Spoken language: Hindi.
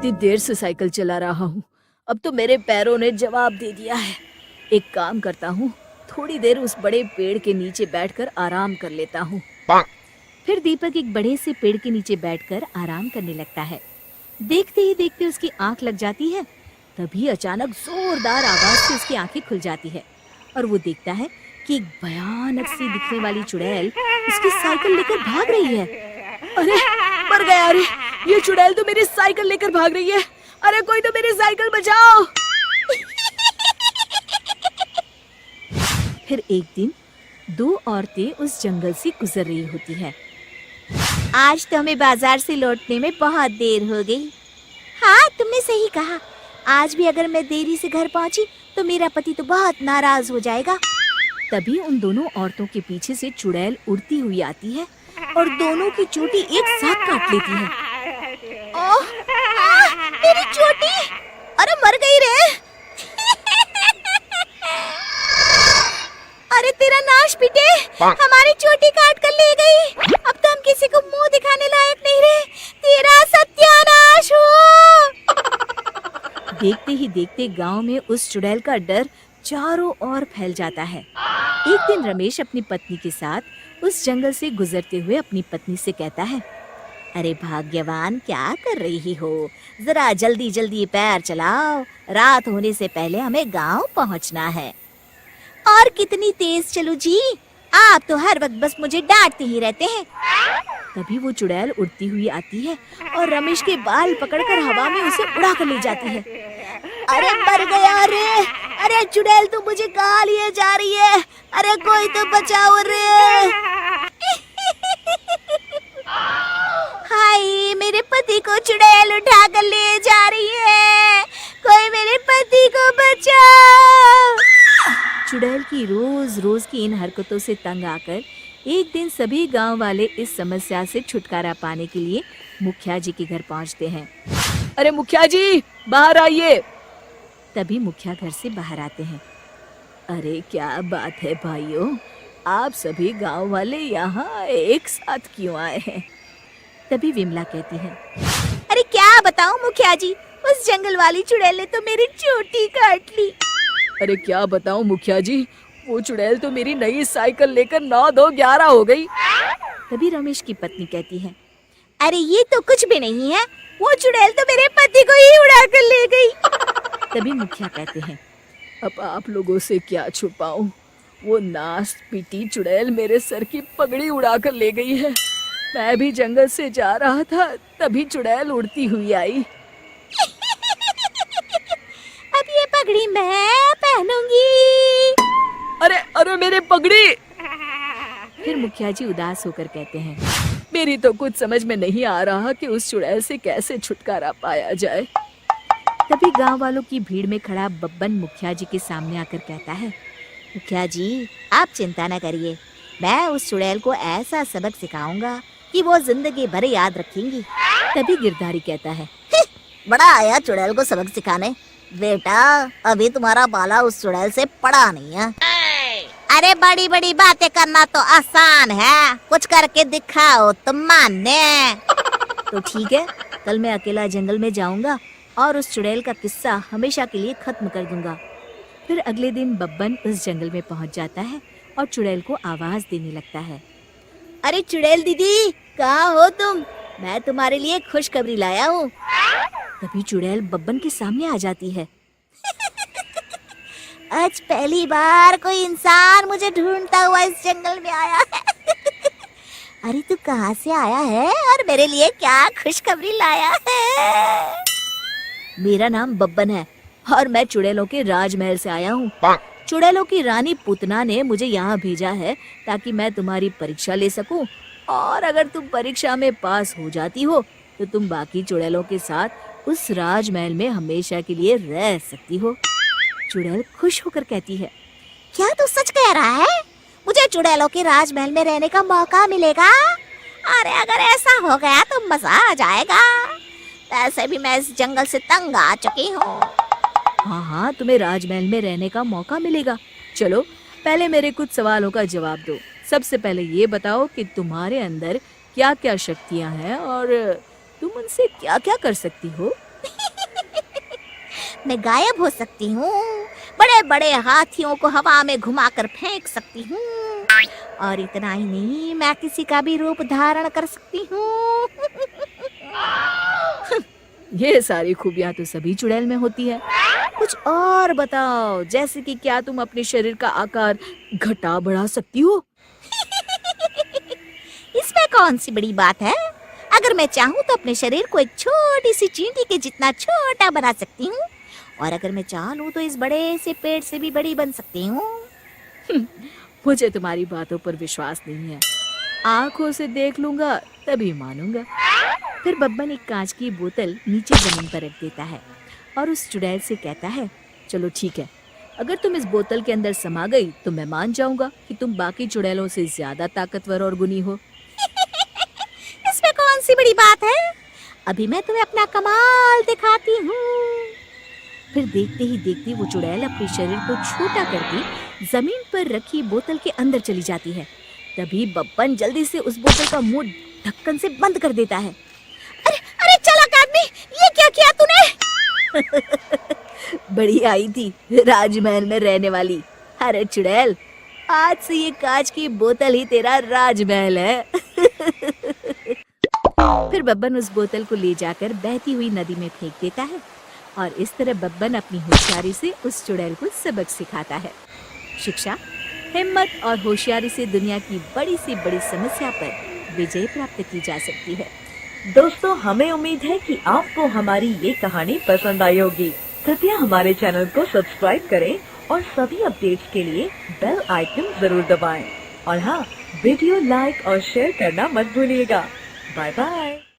कितनी देर से साइकिल चला रहा हूँ। अब तो मेरे पैरों ने जवाब दे दिया है। एक काम करता हूँ, थोड़ी देर उस बड़े पेड़ के नीचे बैठकर आराम कर लेता हूँ। फिर दीपक एक बड़े से पेड़ के नीचे बैठकर आराम करने लगता है। देखते ही देखते उसकी आंख लग जाती है। तभी अचानक जोरदार आवाज से उसकी आंखें खुल जाती है और वो देखता है कि एक भयानक सी दिखने वाली चुड़ैल उसकी साइकिल लेकर भाग रही है। अरे मर गया! अरे ये चुड़ैल तो मेरी साइकिल लेकर भाग रही है। अरे कोई तो मेरी साइकिल बचाओ! फिर एक दिन दो औरतें उस जंगल से गुजर रही होती है। आज तो हमें बाजार से लौटने में बहुत देर हो गई। हाँ, तुमने सही कहा। आज भी अगर मैं देरी से घर पहुंची तो मेरा पति तो बहुत नाराज हो जाएगा। तभी उन दोनों औरतों के पीछे से चुड़ैल उड़ती हुई आती है और दोनों की चोटी एक साथ काट लेती है। ओह, मेरी चोटी! अरे मर गई रे! अरे तेरा नाश पीटे! हमारी चोटी काट कर ले गई। अब तो हम किसी को मुंह दिखाने लायक नहीं रहे। तेरा सत्यानाश हो! देखते ही देखते गांव में उस चुड़ैल का डर चारों ओर फैल जाता है। एक दिन रमेश अपनी पत्नी के साथ उस जंगल से गुजरते हुए अपनी पत्नी से कहता है, अरे भाग्यवान, क्या कर रही हो? जरा जल्दी जल्दी पैर चलाओ, रात होने से पहले हमें गांव पहुंचना है। और कितनी तेज चलूं जी? आप तो हर वक्त बस मुझे डांटते ही रहते हैं। तभी वो चुड़ैल उड़ती हुई आती है और रमेश के बाल पकड़कर हवा में उसे उड़ा कर ले जाती है। अरे मर गया रे! अरे चुड़ैल तो मुझे कहाँ लिए जा रही है? अरे कोई तो बचाओ रे! हाय, मेरे पति को चुड़ैल उठा कर ले जा रही है। कोई मेरे पति को बचाओ! चुड़ैल की रोज रोज की इन हरकतों से तंग आकर एक दिन सभी गांव वाले इस समस्या से छुटकारा पाने के लिए मुखिया जी के घर पहुंचते हैं। अरे मुखिया जी, बाहर आइए! तभी मुखिया घर से बाहर आते हैं। अरे क्या बात है भाइयों, आप सभी गांव वाले यहाँ एक साथ क्यों आए हैं? तभी विमला कहती है, अरे क्या बताऊं मुखिया जी, उस जंगल वाली चुड़ैल ने तो मेरी चोटी काट ली। अरे क्या बताऊं मुखिया जी, वो चुड़ैल तो मेरी नई साइकिल लेकर 9-2-11 हो गई। तभी रमेश की पत्नी कहती है, अरे ये तो कुछ भी नहीं है, वो चुड़ैल तो मेरे पति को ही उड़ा कर ले गई। तभी मुखिया कहते हैं, अब आप लोगों से क्या छुपाऊं, वो नाश पीटी चुड़ैल मेरे सर की पगड़ी उड़ा कर ले गई है। मैं भी जंगल से जा रहा था, तभी चुड़ैल उड़ती हुई आई। अब ये पगड़ी मैं पहनूंगी। अरे अरे मेरे पगड़ी! फिर मुखिया जी उदास होकर कहते हैं, मेरी तो कुछ समझ में नहीं आ रहा कि उस चुड़ैल से कैसे छुटकारा पाया जाए। तभी गांव वालों की भीड़ में खड़ा बब्बन मुखिया जी के सामने आकर कहता है, मुखिया जी आप चिंता न करिए, मैं उस चुड़ैल को ऐसा सबक सिखाऊंगा कि वो जिंदगी भर याद रखेंगी। तभी गिरधारी कहता है, बड़ा आया चुड़ैल को सबक सिखाने। बेटा, अभी तुम्हारा बाला उस चुड़ैल से पड़ा नहीं है। अरे बड़ी बड़ी बातें करना तो आसान है, कुछ करके दिखाओ तुम माने। तो ठीक है, कल मैं अकेला जंगल में जाऊंगा और उस चुड़ैल का किस्सा हमेशा के लिए खत्म कर दूंगा। फिर अगले दिन बब्बन उस जंगल में पहुंच जाता है और चुड़ैल को आवाज देने लगता है, अरे चुड़ैल दीदी, कहाँ हो तुम? मैं तुम्हारे लिए खुशखबरी लाया हूँ। तभी चुड़ैल बब्बन के सामने आ जाती है। आज पहली बार कोई इंसान मुझे ढूंढता हुआ इस जंगल में आया है। अरे तू कहाँ से आया है और मेरे लिए क्या खुशखबरी लाया है? मेरा नाम बब्बन है और मैं चुड़ैलों के राजमहल से आया हूँ। चुड़ैलों की रानी पूतना ने मुझे यहाँ भेजा है ताकि मैं तुम्हारी परीक्षा ले सकूं, और अगर तुम परीक्षा में पास हो जाती हो तो तुम बाकी चुड़ैलों के साथ उस राजमहल में हमेशा के लिए रह सकती हो। चुड़ैल खुश होकर कहती है, क्या तू सच कह रहा है? मुझे चुड़ैलों के राजमहल में रहने का मौका मिलेगा? अरे अगर ऐसा हो गया तो मजा आ जाएगा। वैसे भी मैं इस जंगल से तंग आ चुकी हूँ। हाँ हाँ, तुम्हें राजमहल में रहने का मौका मिलेगा। चलो पहले मेरे कुछ सवालों का जवाब दो। सबसे पहले ये बताओ कि तुम्हारे अंदर क्या क्या शक्तियाँ हैं और तुम उनसे क्या क्या कर सकती हो? मैं गायब हो सकती हूँ, बड़े बड़े हाथियों को हवा में घुमाकर फेंक सकती हूँ, और इतना ही नहीं, मैं किसी का भी रूप धारण कर सकती हूँ। ये सारी खूबियां तो सभी चुड़ैल में होती है। कुछ और बताओ, जैसे कि क्या तुम अपने शरीर का आकार घटा बढ़ा सकती हो? इसमें कौन सी बड़ी बात है? अगर मैं चाहूँ तो अपने शरीर को एक छोटी सी चींटी के जितना छोटा बना सकती हूँ, और अगर मैं चाह लूँ तो इस बड़े से पेड़ से भी बड़ी बन सकती हूँ। मुझे तुम्हारी बातों पर विश्वास नहीं है। आंखों से देख लूंगा तभी मानूंगा। फिर बब्बन एक कांच की बोतल नीचे जमीन पर रख देता है और उस चुड़ैल से कहता है, चलो ठीक है, अगर तुम इस बोतल के अंदर समा गई तो मैं मान जाऊंगा कि तुम बाकी चुड़ैलों से ज्यादा ताकतवर और गुनी हो। इसमें कौन सी बड़ी बात है? अभी मैं तुम्हें अपना कमाल दिखाती हूँ। फिर देखते ही देखते वो चुड़ैल अपने शरीर को छोटा करके जमीन पर रखी बोतल के अंदर चली जाती है। तभी बब्बन जल्दी से उस बोतल का मुंह ढक्कन से बंद कर देता है। अरे अरे चालाक आदमी, ये क्या किया तूने? बड़ी आई थी राजमहल में रहने वाली। अरे चुड़ैल, आज से ये कांच की बोतल ही तेरा राजमहल है। फिर बब्बन उस बोतल को ले जाकर बहती हुई नदी में फेंक देता है और इस तरह बब्बन अपनी होशियारी से उस चुड़ैल को सबक सिखाता है। शिक्षा, हिम्मत और होशियारी से दुनिया की बड़ी से बड़ी समस्या पर विजय प्राप्त की जा सकती है। दोस्तों, हमें उम्मीद है कि आपको हमारी ये कहानी पसंद आई होगी। कृपया हमारे चैनल को सब्सक्राइब करें और सभी अपडेट्स के लिए बेल आइकन जरूर दबाएं। और हाँ, वीडियो लाइक और शेयर करना मत भूलिएगा। Bye bye.